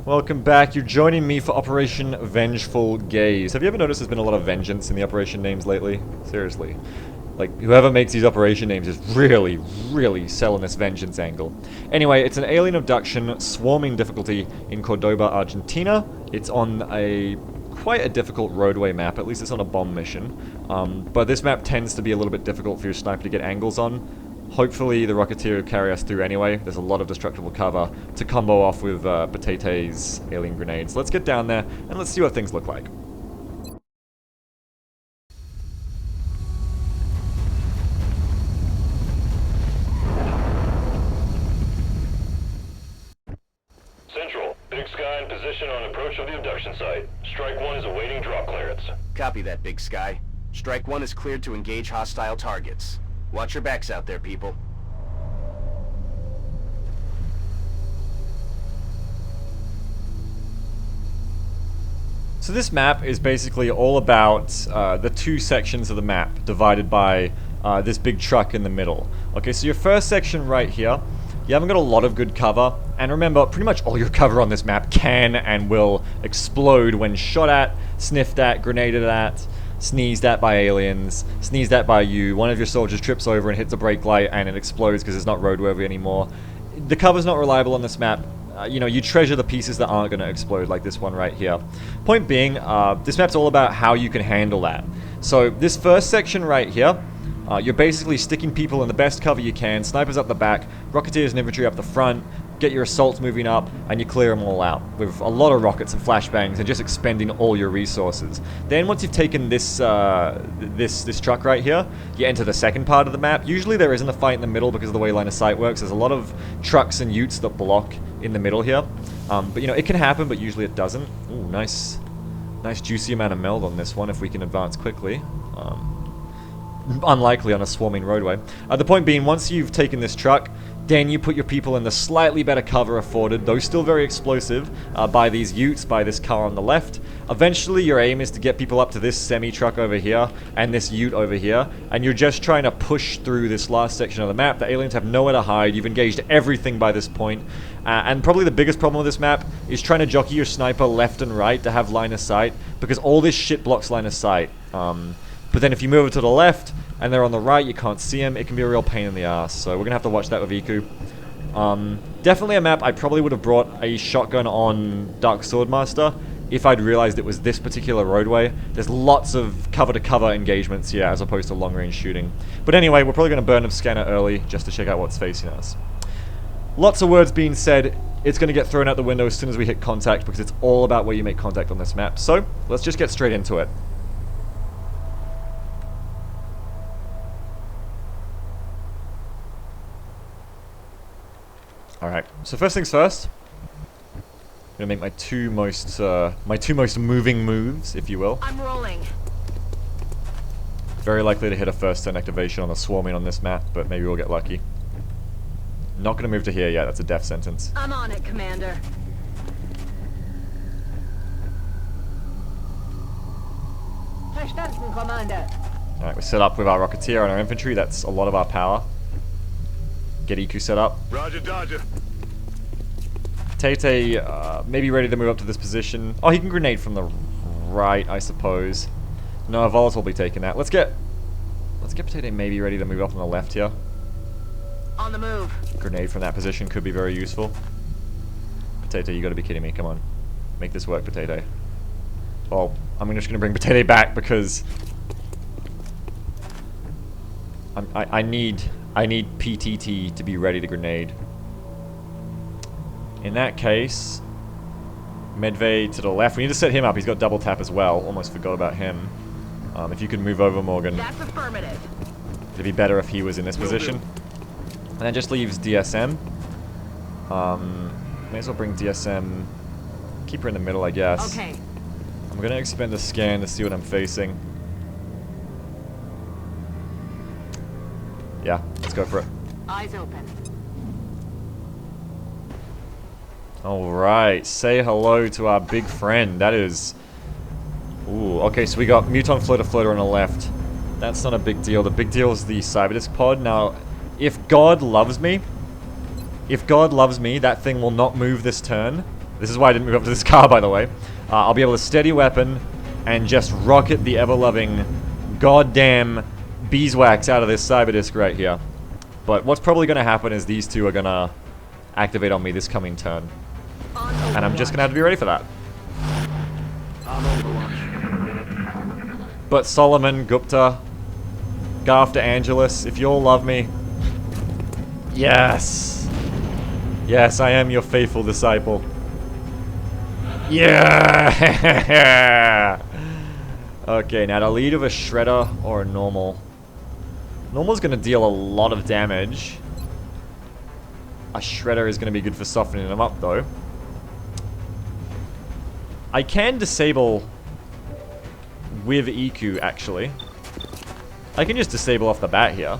Welcome back. You're joining me for Operation Vengeful Gaze. Have you ever noticed there's been a lot of vengeance in the operation names lately? Seriously. Like, whoever makes these operation names is really, really selling this vengeance angle. Anyway, it's an alien abduction swarming difficulty in Cordoba, Argentina. It's on quite a difficult roadway map, at least it's on a bomb mission. But this map tends to be a little bit difficult for your sniper to get angles on. Hopefully the Rocketeer will carry us through anyway. There's a lot of destructible cover to combo off with Batate's alien grenades. Let's get down there and let's see what things look like. Central, Big Sky in position on approach of the abduction site. Strike 1 is awaiting drop clearance. Copy that, Big Sky. Strike 1 is cleared to engage hostile targets. Watch your backs out there, people. So this map is basically all about the two sections of the map divided by this big truck in the middle. Okay, so your first section right here, you haven't got a lot of good cover, and remember, pretty much all your cover on this map can and will explode when shot at, sniffed at, grenaded at, sneezed at by aliens, sneezed at by you, one of your soldiers trips over and hits a brake light and it explodes because it's not roadworthy anymore. The cover's not reliable on this map. You know, you treasure the pieces that aren't going to explode, like this one right here. Point being, this map's all about how you can handle that. So this first section right here, you're basically sticking people in the best cover you can, snipers up the back, Rocketeers and infantry up the front, get your assaults moving up, and you clear them all out with a lot of rockets and flashbangs and just expending all your resources. Then once you've taken this this truck right here, you enter the second part of the map. Usually there isn't a fight in the middle because of the way line of sight works. There's a lot of trucks and utes that block in the middle here. But you know, it can happen, but usually it doesn't. Ooh, nice juicy amount of meld on this one if we can advance quickly. Unlikely on a swarming roadway. The point being, once you've taken this truck, then you put your people in the slightly better cover afforded, though still very explosive, by these utes, by this car on the left. Eventually your aim is to get people up to this semi-truck over here, and this ute over here, and you're just trying to push through this last section of the map. The aliens have nowhere to hide, you've engaged everything by this point, and probably the biggest problem with this map is trying to jockey your sniper left and right to have line of sight, because all this shit blocks line of sight. But then if you move it to the left, and they're on the right, you can't see them, it can be a real pain in the ass. So we're going to have to watch that with Iku. Definitely a map I probably would have brought a shotgun on Dark Swordmaster if I'd realized it was this particular roadway. There's lots of cover-to-cover engagements here as opposed to long-range shooting. But anyway, we're probably going to burn a scanner early just to check out what's facing us. Lots of words being said. It's going to get thrown out the window as soon as we hit contact because it's all about where you make contact on this map. So let's just get straight into it. Alright, so first things first, I'm gonna make my two most moving moves, if you will. I'm rolling. Very likely to hit a first turn activation on the swarming on this map, but maybe we'll get lucky. Not gonna move to here yet, that's a death sentence. I'm on it, Commander. Verstanden, Commander. Alright, we're set up with our Rocketeer and our infantry, that's a lot of our power. Get EQ set up. Roger, Dodger. Tate maybe ready to move up to this position. Oh, he can grenade from the right, I suppose. No, Volos will be taking that. Let's get Tate maybe ready to move up on the left here. On the move. Grenade from that position could be very useful. Potato, you gotta be kidding me, come on. Make this work, Potato. Well, I'm just gonna bring Potato back because I need PTT to be ready to grenade. In that case, Medved to the left. We need to set him up. He's got double tap as well. Almost forgot about him. If you could move over, Morgan. That's affirmative. It'd be better if he was in this position. And that just leaves DSM. May as well bring DSM. Keep her in the middle, I guess. Okay. I'm gonna expend a scan to see what I'm facing. Yeah, let's go for it. Eyes open. Alright, say hello to our big friend. That is... Ooh, okay, so we got Muton Floater on the left. That's not a big deal. The big deal is the Cyberdisc pod. Now, if God loves me, that thing will not move this turn. This is why I didn't move up to this car, by the way. I'll be able to steady weapon and just rocket the ever-loving goddamn beeswax out of this cyber disc right here. But what's probably going to happen is these two are going to activate on me this coming turn. And I'm just going to have to be ready for that. But Solomon, Gupta, Garth DeAngelis, if you all love me, yes! Yes, I am your faithful disciple. Yeah! Okay, now the lead of a shredder or a normal. Normal's gonna deal a lot of damage. A shredder is gonna be good for softening them up though. I can disable with EQ actually. I can just disable off the bat here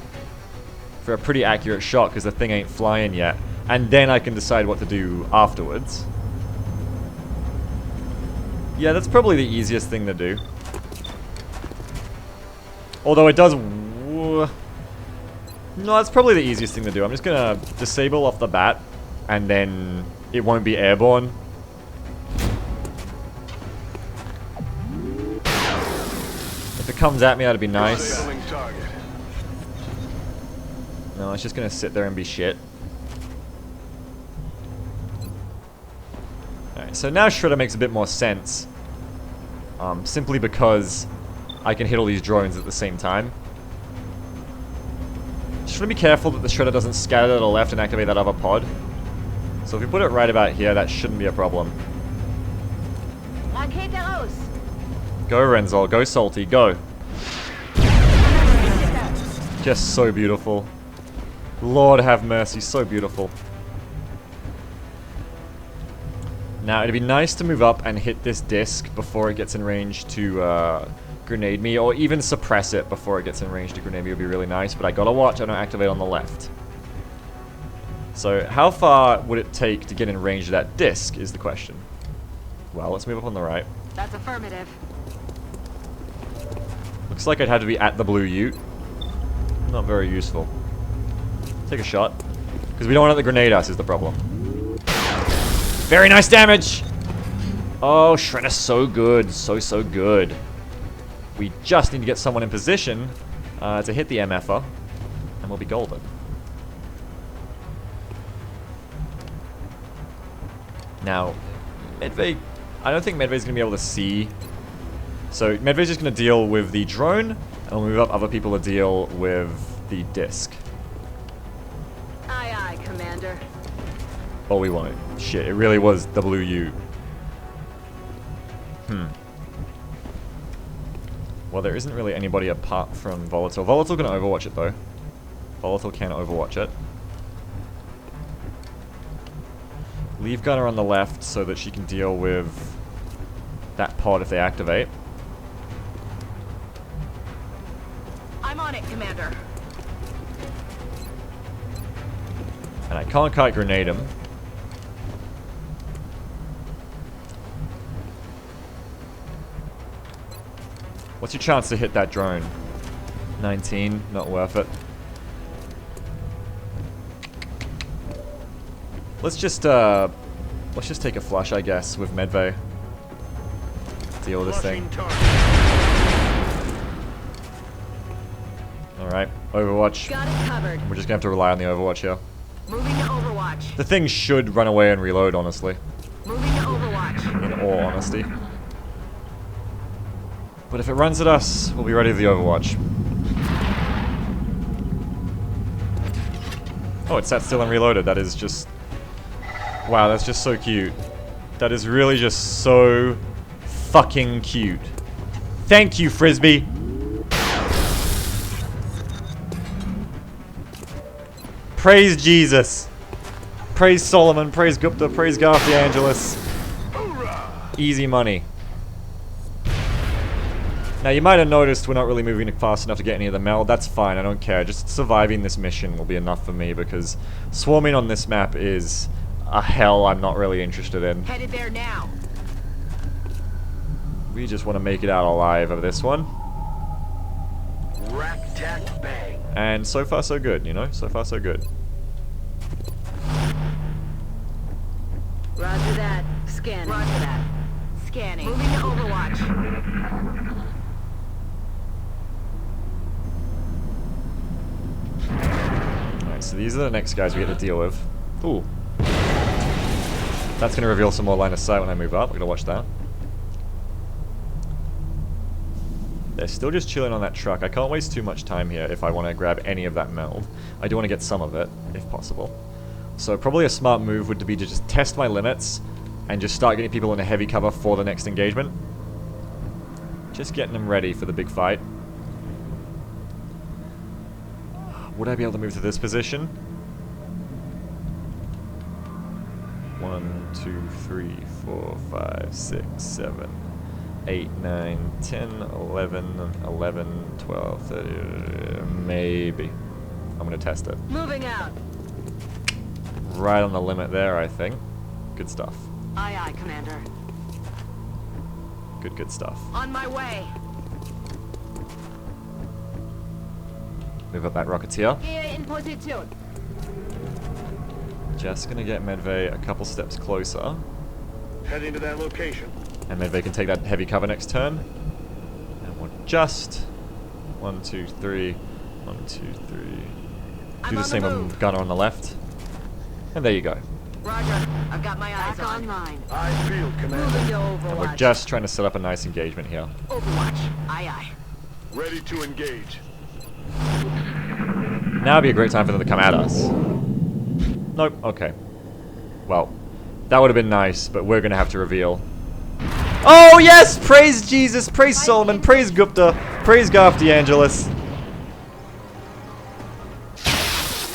for a pretty accurate shot because the thing ain't flying yet. And then I can decide what to do afterwards. Yeah, that's probably the easiest thing to do. Although it does... No, that's probably the easiest thing to do. I'm just gonna disable off the bat, and then it won't be airborne. If it comes at me, that'd be nice. No, it's just gonna sit there and be shit. Alright, so now Shredder makes a bit more sense. Simply because I can hit all these drones at the same time. Just want to be careful that the Shredder doesn't scatter to the left and activate that other pod. So if we put it right about here, that shouldn't be a problem. Go Renzel, go Salty, go. Just so beautiful. Lord have mercy, so beautiful. Now, it'd be nice to move up and hit this disc before it gets in range to grenade me, or even suppress it before it gets in range to grenade me would be really nice, but I gotta watch I don't activate on the left. So, how far would it take to get in range of that disc is the question. Well, let's move up on the right. That's affirmative. Looks like I'd have to be at the blue ute. Not very useful. Take a shot. Because we don't want it to grenade us is the problem. Very nice damage! Oh, Shredder's so good. So good. We just need to get someone in position to hit the MFer, and we'll be golden. Now, Medvay... I don't think Medvay's going to be able to see. So, Medvay's just going to deal with the drone, and we'll move up other people to deal with the disc. Aye, aye, Commander. Oh, we won't. Shit, it really was the blue U. Well, there isn't really anybody apart from Volatile. Volatile can overwatch it, though. Volatile can overwatch it. Leave Gunner on the left so that she can deal with that pod if they activate. I'm on it, Commander. And I can't kite grenade him. What's your chance to hit that drone? 19, not worth it. Let's just take a flush, I guess, with Medvay. Deal with this thing. Alright, Overwatch. Got it covered. We're just gonna have to rely on the Overwatch here. Moving to Overwatch. The thing should run away and reload, honestly. Moving to Overwatch. In all honesty. But if it runs at us, we'll be ready for the Overwatch. Oh, it sat still and reloaded. That is just... Wow, that's just so cute. That is really just so fucking cute. Thank you, Frisbee! Praise Jesus! Praise Solomon, praise Gupta, praise Garth DeAngelis. Easy money. Now, you might have noticed we're not really moving fast enough to get any of the meld. That's fine, I don't care. Just surviving this mission will be enough for me, because swarming on this map is a hell I'm not really interested in. Headed there now. We just want to make it out alive of this one. Rack, tack, bang. And so far so good, you know? So far so good. Roger that. Scanning. Roger that. Scanning. Moving to Overwatch. Alright, so these are the next guys we get to deal with. Ooh. That's going to reveal some more line of sight when I move up. We're going to watch that. They're still just chilling on that truck. I can't waste too much time here if I want to grab any of that meld. I do want to get some of it, if possible. So probably a smart move would be to just test my limits and just start getting people into heavy cover for the next engagement. Just getting them ready for the big fight. Would I be able to move to this position? 1, 2, 3, 4, 5, 6, 7, 8, 9, 10, 11, 11, 12, 30, maybe. I'm gonna test it. Moving out. Right on the limit there, I think. Good stuff. Aye, aye, Commander. Good stuff. On my way. Move up that Rocketeer. Gear in position. Just gonna get Medvay a couple steps closer. Heading to that location. And Medvay can take that heavy cover next turn. And we'll just 1, 2, 3. 1, 2, 3. Do the same with Gunner on the left. And there you go. Roger. I've got my eyes on. Online. Eyes peeled, Commander. Moving to Overwatch. And we're just trying to set up a nice engagement here. Overwatch. Aye, aye. Ready to engage. Now would be a great time for them to come at us. Nope, okay. Well, that would have been nice, but we're gonna have to reveal. Oh yes! Praise Jesus, praise Solomon, praise Gupta, praise Garth DeAngelis.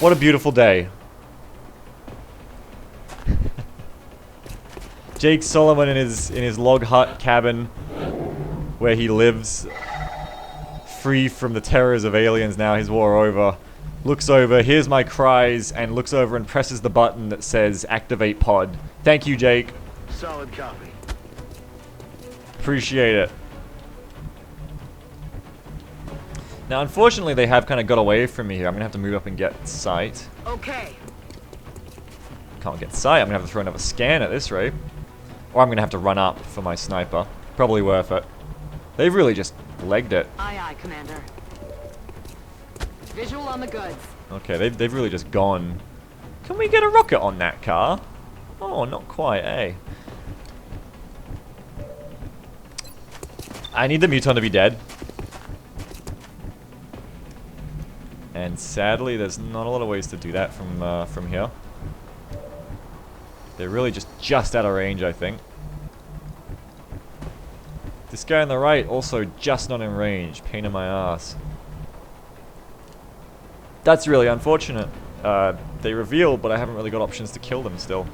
What a beautiful day. Jake Solomon in his log hut cabin where he lives, free from the terrors of aliens now, his war over, looks over, hears my cries, and looks over and presses the button that says activate pod. Thank you, Jake. Solid copy. Appreciate it. Now, unfortunately, they have kind of got away from me here. I'm going to have to move up and get sight. Okay. Can't get sight. I'm going to have to throw another scan at this rate. Or I'm going to have to run up for my sniper. Probably worth it. They've really just legged it. Aye, aye, Commander. Visual on the goods. Okay, they've really just gone. Can we get a rocket on that car? Oh, not quite, eh? I need the Muton to be dead. And sadly, there's not a lot of ways to do that from here. They're really just out of range, I think. This guy on the right also just not in range. Pain in my ass. That's really unfortunate. They revealed, but I haven't really got options to kill them still.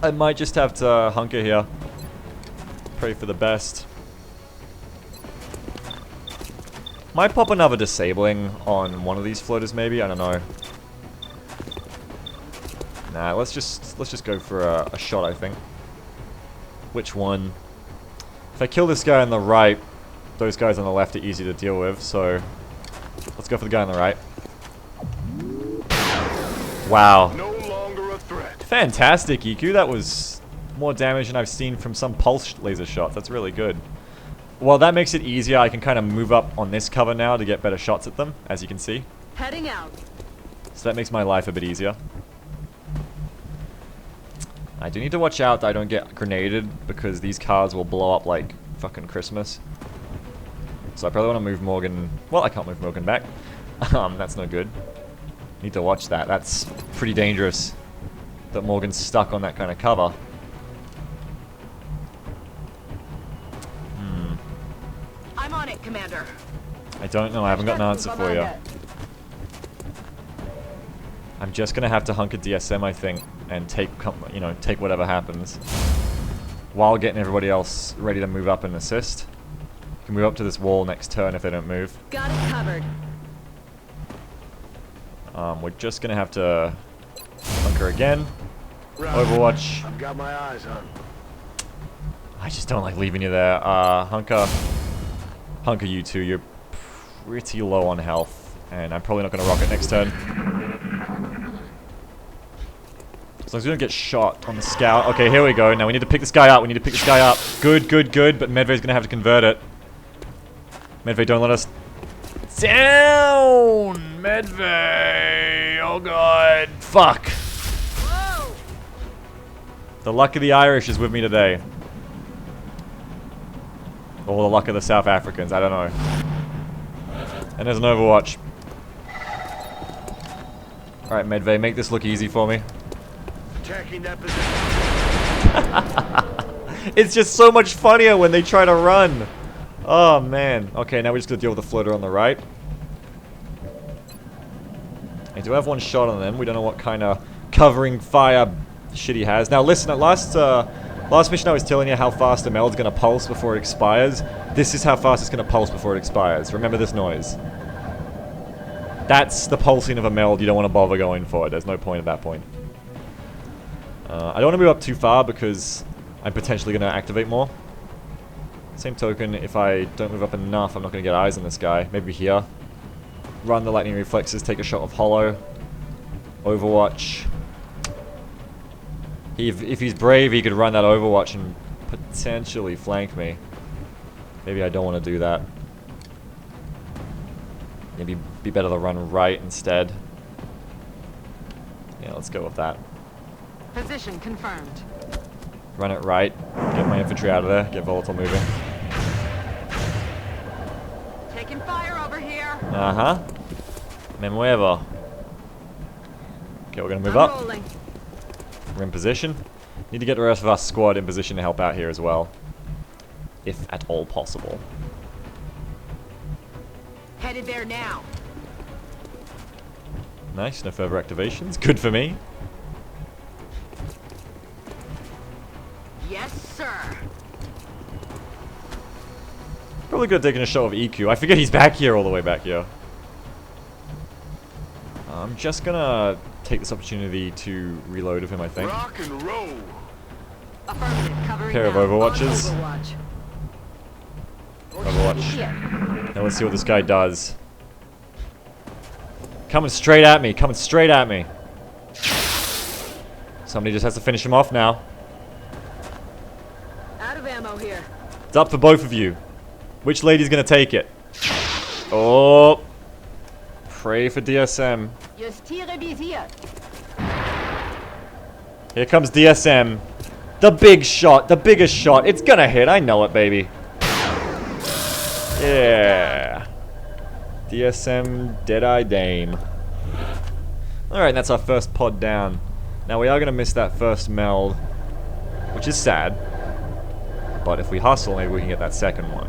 I might just have to hunker here. Pray for the best. Might pop another disabling on one of these floaters maybe, I don't know. Nah, let's just go for a shot, I think. Which one? If I kill this guy on the right, those guys on the left are easy to deal with, so let's go for the guy on the right. Wow. No longer a threat. Fantastic, Iku. That was more damage than I've seen from some pulse laser shots. That's really good. Well, that makes it easier. I can kind of move up on this cover now to get better shots at them, as you can see. Heading out. So that makes my life a bit easier. I do need to watch out that I don't get grenaded, because these cars will blow up like fucking Christmas. So I probably want to move Morgan... Well, I can't move Morgan back. That's no good. Need to watch that. That's pretty dangerous. That Morgan's stuck on that kind of cover. I'm on it, Commander. I don't know. I haven't got an answer for you. I'm just gonna have to hunker DSM, I think, and take whatever happens, while getting everybody else ready to move up and assist. Can move up to this wall next turn if they don't move. Got it covered. We're just gonna have to hunker again. Roger. Overwatch. I've got my eyes on. I just don't like leaving you there. Hunker you two. You're pretty low on health, and I'm probably not gonna rocket next turn. So he's gonna get shot on the scout. Okay, here we go. Now we need to pick this guy up. We need to pick this guy up. Good, good, good. But Medvay's gonna have to convert it. Medvay, don't let us down. Medvay. Oh god. Fuck. Whoa! The luck of the Irish is with me today. Or the luck of the South Africans. I don't know. And there's an Overwatch. Alright, Medvay, make this look easy for me. Attacking that position. It's just so much funnier when they try to run. Oh, man. Okay, now we're just going to deal with the floater on the right. I do have one shot on them. We don't know what kind of covering fire shit he has. Now, listen, at last mission I was telling you how fast the meld's going to pulse before it expires. This is how fast it's going to pulse before it expires. Remember this noise. That's the pulsing of a meld you don't want to bother going for. There's no point at that point. I don't want to move up too far because I'm potentially going to activate more. Same token, if I don't move up enough, I'm not going to get eyes on this guy. Maybe here. Run the lightning reflexes, take a shot of Hollow. Overwatch. If he's brave, he could run that Overwatch and potentially flank me. Maybe I don't want to do that. Maybe be better to run right instead. Yeah, let's go with that. Position confirmed. Run it right. Get my infantry out of there. Get Volatile moving. Taking fire over here. Uh-huh. Me muevo. Okay, we're gonna move I'm up. rolling. We're in position. Need to get the rest of our squad in position to help out here as well. If at all possible. Headed there now. Nice, no further activations. Good for me. Yes, sir. Probably could have taken a shot of EQ. I forget he's back here, all the way back here. I'm just gonna take this opportunity to reload of him, I think. Rock and roll. Affirmative. Covering Pair of now. Overwatches. On Overwatch. Overwatch. Here. Now let's see what this guy does. Coming straight at me, coming straight at me. Somebody just has to finish him off now. Out of ammo here. It's up for both of you. Which lady's gonna take it? Oh. Pray for DSM. Justiere visiert. Here comes DSM. The big shot, the biggest shot. It's gonna hit, I know it, baby. Yeah. DSM Deadeye Dame. Alright, that's our first pod down. Now we are gonna miss that first meld, which is sad. But if we hustle, maybe we can get that second one.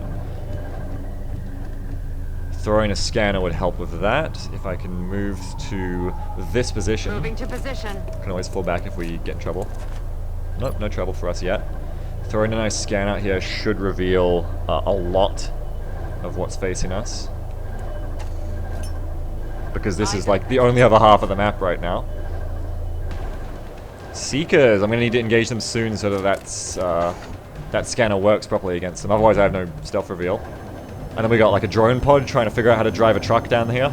Throwing a scanner would help with that. If I can move to this position. Moving to position. Can always fall back if we get in trouble. Nope, no trouble for us yet. Throwing a nice scan out here should reveal a lot of what's facing us. Because this is like the only other half of the map right now. Seekers! I'm going to need to engage them soon so that that scanner works properly against them. Otherwise I have no stealth reveal. And then we got like a drone pod trying to figure out how to drive a truck down here.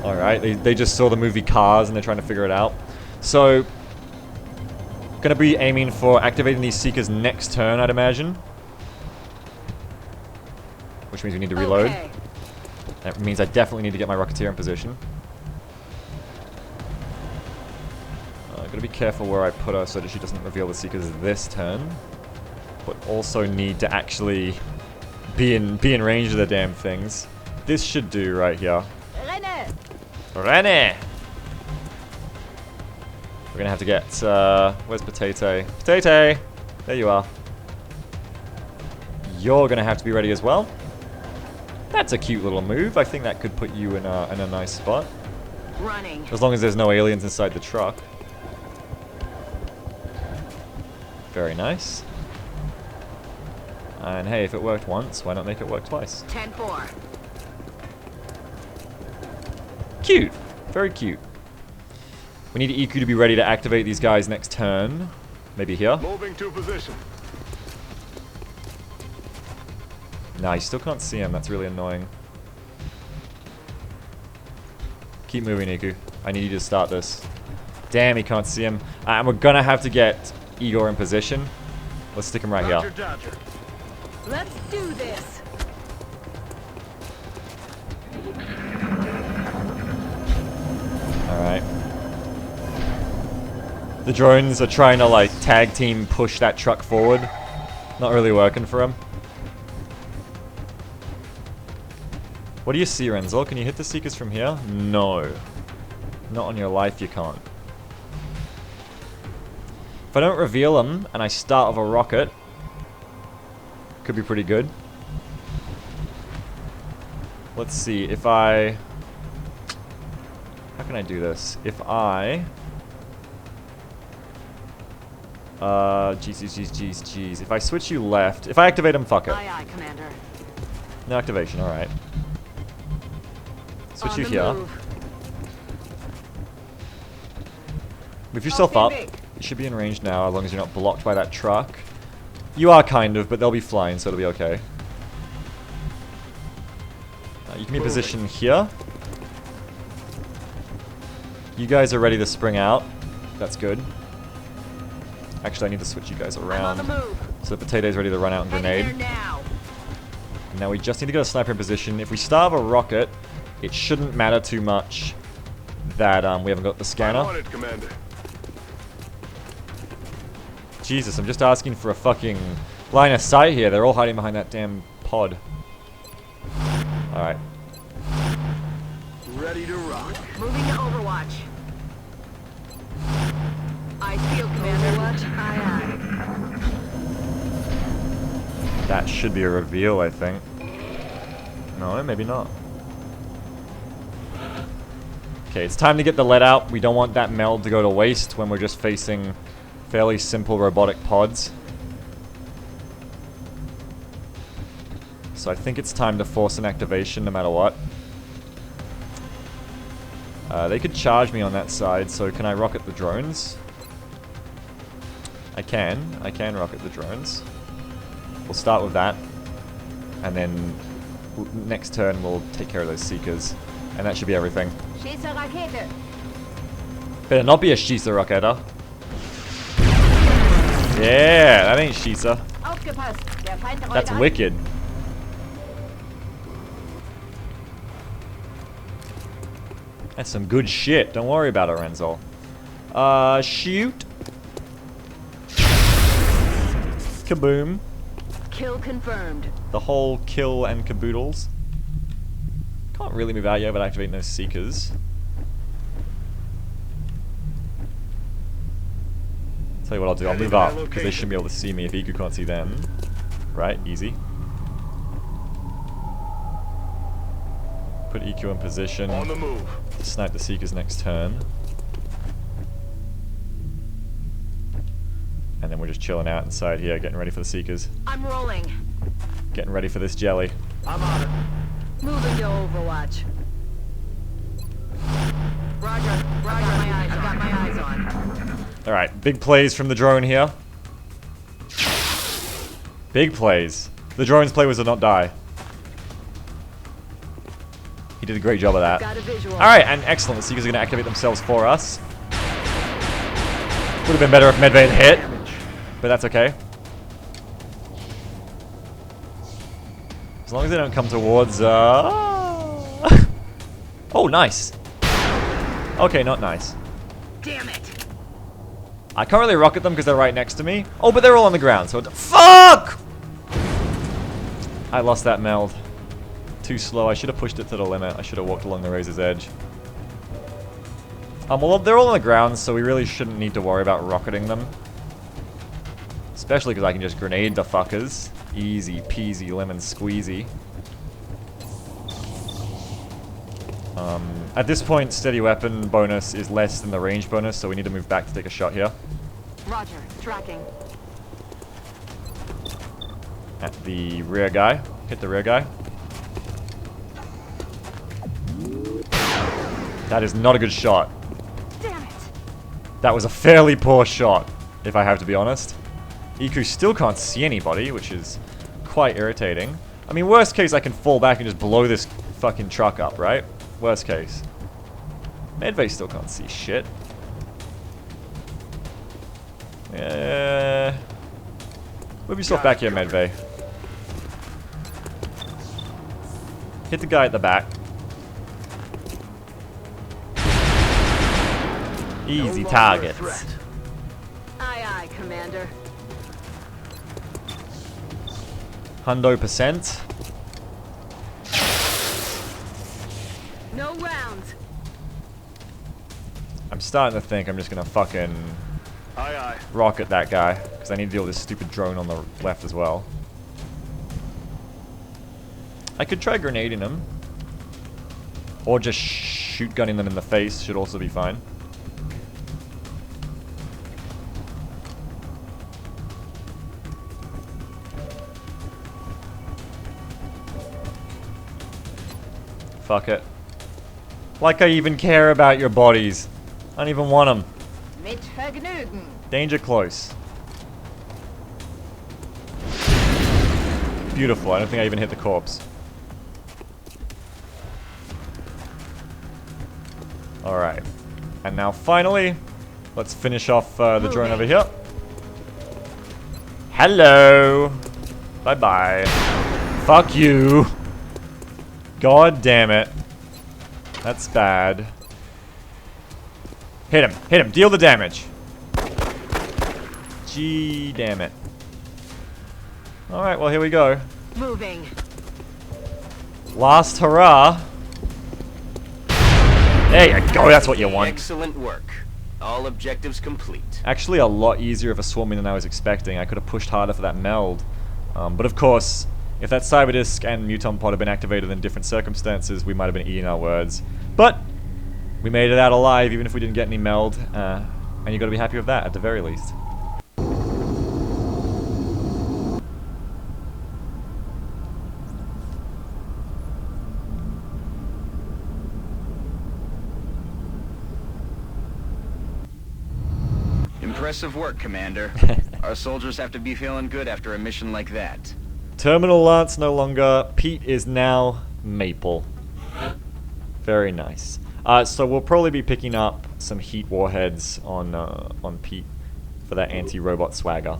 Alright, they just saw the movie Cars and they're trying to figure it out. So, gonna be aiming for activating these Seekers next turn, I'd imagine. Which means we need to reload. Okay. That means I definitely need to get my Rocketeer in position. Gotta be careful where I put her so that she doesn't reveal the Seekers this turn. But also need to actually be in range of the damn things. This should do right here. Renne. Renne! We're gonna have to get, where's Potato? Potato! There you are. You're gonna have to be ready as well. That's a cute little move. I think that could put you in a nice spot. Running. As long as there's no aliens inside the truck. Very nice. And hey, if it worked once, why not make it work twice? 10-4. Cute! Very cute. We need EQ to be ready to activate these guys next turn. Maybe here. Moving to position. Nah, you still can't see him. That's really annoying. Keep moving, EQ. I need you to start this. Damn, he can't see him. And we're gonna have to get Igor in position. Let's stick him right Roger, here. Dodger. Let's do this. Alright. The drones are trying to, like, tag team push that truck forward. Not really working for him. What do you see, Renzel? Can you hit the Seekers from here? No. Not on your life, you can't. If I don't reveal them, and I start with a rocket, could be pretty good. Let's see, if I... How can I do this? If I... Geez. If I switch you left... If I activate them, fuck it. Aye, aye, Commander. No activation, alright. Switch On you the here. move. Move yourself Okay, up. Vic. You should be in range now, as long as you're not blocked by that truck. You are kind of, but they'll be flying, so it'll be okay. You can be in position here. You guys are ready to spring out. That's good. Actually, I need to switch you guys I'm on around. the move. So the potato's ready to run out and Heading grenade. there now. Now we just need to get a sniper in position. If we starve a rocket, it shouldn't matter too much that we haven't got the I'm scanner. on it, Commander. Jesus, I'm just asking for a fucking line of sight here. They're all hiding behind that damn pod. Alright. Ready to rock. Moving to Overwatch. I feel, Commander. Overwatch. Aye, aye. That should be a reveal, I think. No, maybe not. Okay, it's time to get the lead out. We don't want that meld to go to waste when we're just facing fairly simple robotic pods. So I think it's time to force an activation no matter what. They could charge me on that side, so can I rocket the drones? I can rocket the drones. We'll start with that. And then next turn we'll take care of those Seekers. And that should be everything. Schieße Rakete. Better not be a Shisa Rocketa. Yeah, that ain't Shisa. Aufgepasst. Der Feind rollt That's an. wicked. That's some good shit. Don't worry about it, Renzel. Shoot. Kaboom. Kill confirmed. The whole kill and caboodles. Can't really move out yet without activating those Seekers. Tell you what I'll do, I'll move up, because they shouldn't be able to see me if Iku can't see them. Right, easy. Put EQ in position On the move. to snipe the Seekers next turn. And then we're just chilling out inside here, getting ready for the Seekers. I'm rolling. Getting ready for this jelly. I'm on it. Moving to Overwatch. Roger. I got my eyes on. Alright, big plays from the drone here. Big plays. The drone's play was to not die. He did a great job of that. Got a visual. Alright, and excellent. The Seekers are going to activate themselves for us. Would have been better if Medved hit, but that's okay. As long as they don't come towards, Oh, nice. Okay, not nice. Damn it. I can't really rocket them because they're right next to me. Oh, but they're all on the ground, so fuck! I lost that meld. Too slow. I should have pushed it to the limit. I should have walked along the razor's edge. Well, they're all on the ground, so we really shouldn't need to worry about rocketing them. Especially because I can just grenade the fuckers. Easy peasy lemon squeezy. At this point, steady weapon bonus is less than the range bonus, so we need to move back to take a shot here. Roger. Tracking. At the rear guy. Hit the rear guy. That is not a good shot. Damn it. That was a fairly poor shot, if I have to be honest. Iku still can't see anybody, which is quite irritating. I mean, worst case, I can fall back and just blow this fucking truck up, right? Worst case. Medved still can't see shit. Move yourself back here, Medvay. Hit the guy at the back. Easy targets. Aye, aye, Commander. 100%. No rounds. I'm starting to think I'm just gonna fucking Aye, aye. rocket that guy, because I need to deal with this stupid drone on the left as well. I could try grenading him. Or just shoot gunning them in the face, should also be fine. Fuck it. Like I even care about your bodies. I don't even want them. Mit Vergnügen. Danger close. Beautiful. I don't think I even hit the corpse. Alright. And now finally, let's finish off the drone over here. Hello. Bye-bye. Fuck you. God damn it. That's bad. Hit him. Hit him. Deal the damage. Gee, damn it. Alright, well, here we go. Moving. Last hurrah. There you go. That's what you want. Excellent work. All objectives complete. Actually, a lot easier of a swarming than I was expecting. I could have pushed harder for that meld. But of course, if that Cyberdisk and Muton Pod had been activated in different circumstances, we might have been eating our words. But we made it out alive, even if we didn't get any meld. And you got to be happy with that, at the very least. Impressive work, Commander. Our soldiers have to be feeling good after a mission like that. Terminal Lance no longer. Pete is now Maple. Very nice. So we'll probably be picking up some heat warheads on Pete for that anti-robot swagger.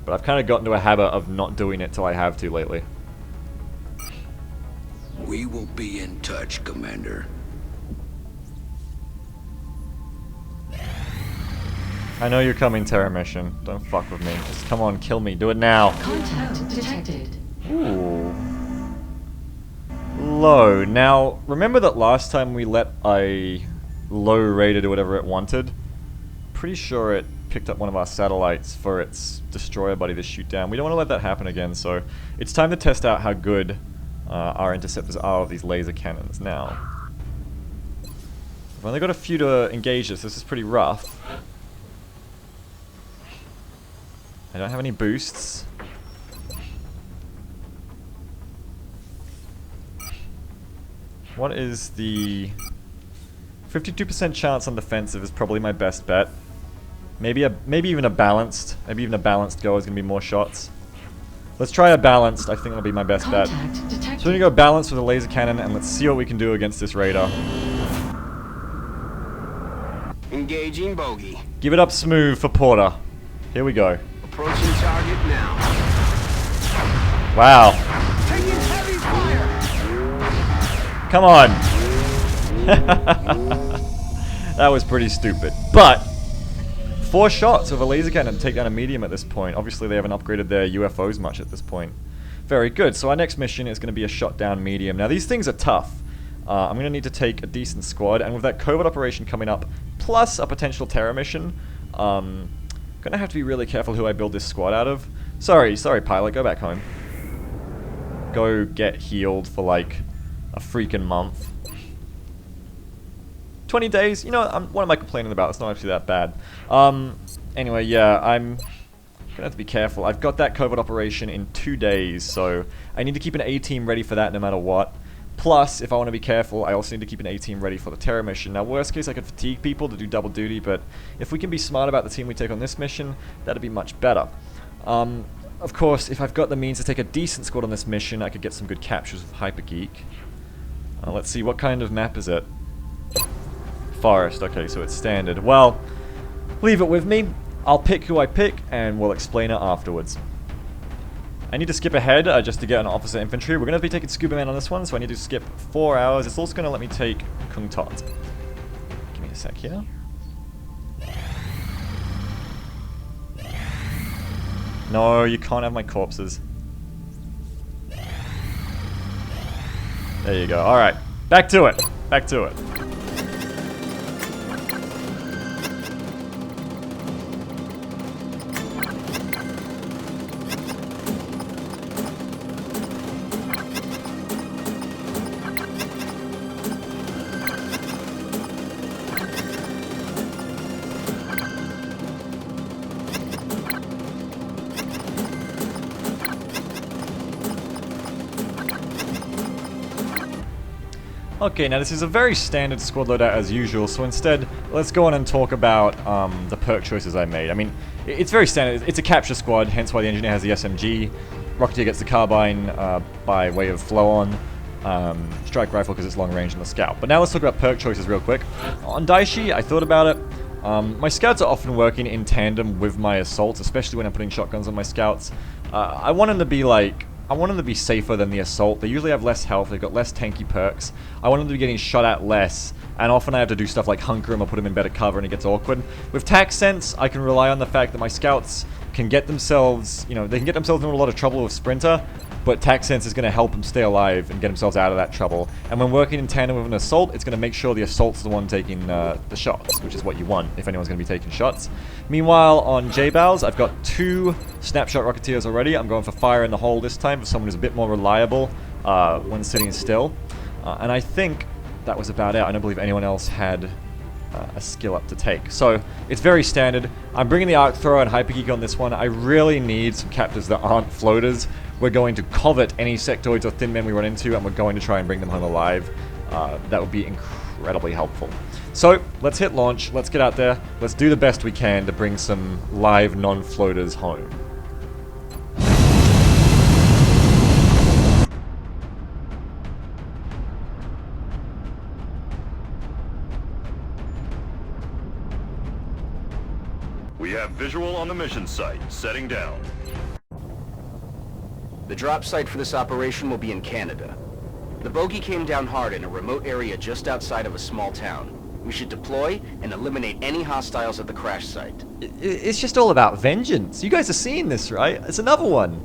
But I've kind of gotten into a habit of not doing it till I have to lately. We will be in touch, Commander. I know you're coming, Terra Mission. Don't fuck with me. Just come on, kill me. Do it now. Contact detected. Ooh. Low. Now, remember that last time we let a low raider do whatever it wanted? Pretty sure it picked up one of our satellites for its destroyer buddy to shoot down. We don't want to let that happen again, so it's time to test out how good our interceptors are with these laser cannons now. I've only got a few to engage this. This is pretty rough. I don't have any boosts. What is the 52% chance on defensive is probably my best bet. Maybe even a balanced go is gonna be more shots. Let's try a balanced. I think that'll be my best bet. So we're gonna go balanced with a laser cannon, and let's see what we can do against this raider. Engaging bogey. Give it up smooth for Porter. Here we go. Approaching target now. Wow. Taking heavy fire. Come on. That was pretty stupid. But 4 shots with a laser cannon to take down a medium at this point. Obviously, they haven't upgraded their UFOs much at this point. Very good. So our next mission is going to be a shot down medium. Now, these things are tough. I'm going to need to take a decent squad. And with that covert operation coming up, plus a potential terror mission, gonna have to be really careful who I build this squad out of. Sorry, pilot, go back home. Go get healed for like a freaking month. 20 days, you know, what am I complaining about? It's not actually that bad. Anyway, yeah, I'm gonna have to be careful. I've got that covert operation in 2 days, so I need to keep an A-team ready for that no matter what. Plus, if I want to be careful, I also need to keep an A-team ready for the terror mission. Now, worst case, I could fatigue people to do double duty, but if we can be smart about the team we take on this mission, that'd be much better. Of course, if I've got the means to take a decent squad on this mission, I could get some good captures with Hypergeek. Let's see, what kind of map is it? Forest, okay, so it's standard. Well, leave it with me. I'll pick who I pick, and we'll explain it afterwards. I need to skip ahead just to get an officer infantry. We're going to be taking Scuba Man on this one, so I need to skip 4 hours. It's also going to let me take Kung Tot. Give me a sec here. No, you can't have my corpses. There you go. Alright, back to it. Back to it. Okay, now this is a very standard squad loadout as usual, so instead, let's go on and talk about the perk choices I made. I mean, it's very standard. It's a capture squad, hence why the engineer has the SMG. Rocketeer gets the carbine by way of flow-on. Strike rifle because it's long range, and the scout. But now let's talk about perk choices real quick. On Daishi, I thought about it. My scouts are often working in tandem with my assaults, especially when I'm putting shotguns on my scouts. I want them to be like... I want them to be safer than the assault. They usually have less health, they've got less tanky perks. I want them to be getting shot at less, and often I have to do stuff like hunker them or put them in better cover and it gets awkward. With tac sense, I can rely on the fact that my scouts can get themselves, you know, they can get themselves into a lot of trouble with Sprinter, but tac sense is going to help them stay alive and get themselves out of that trouble. And when working in tandem with an assault, it's going to make sure the assault's the one taking the shots, which is what you want if anyone's going to be taking shots. Meanwhile, on J-Bows, I've got 2 snapshot Rocketeers already. I'm going for fire in the hole this time for someone who's a bit more reliable when sitting still. And I think that was about it. I don't believe anyone else had a skill up to take. So, it's very standard. I'm bringing the Arc Thrower and Hyper Geek on this one. I really need some captors that aren't floaters. We're going to covet any sectoids or thin men we run into, and we're going to try and bring them home alive. That would be incredibly helpful. So, let's hit launch, let's get out there, let's do the best we can to bring some live non-floaters home. We have visual on the mission site. Setting down. The drop site for this operation will be in Canada. The bogey came down hard in a remote area just outside of a small town. We should deploy and eliminate any hostiles at the crash site. It's just all about vengeance. You guys are seeing this, right? It's another one.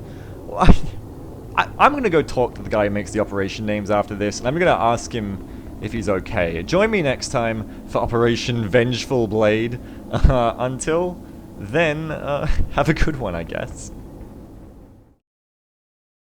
I'm going to go talk to the guy who makes the operation names after this, and I'm going to ask him if he's okay. Join me next time for Operation Vengeful Blade. Until then, have a good one, I guess.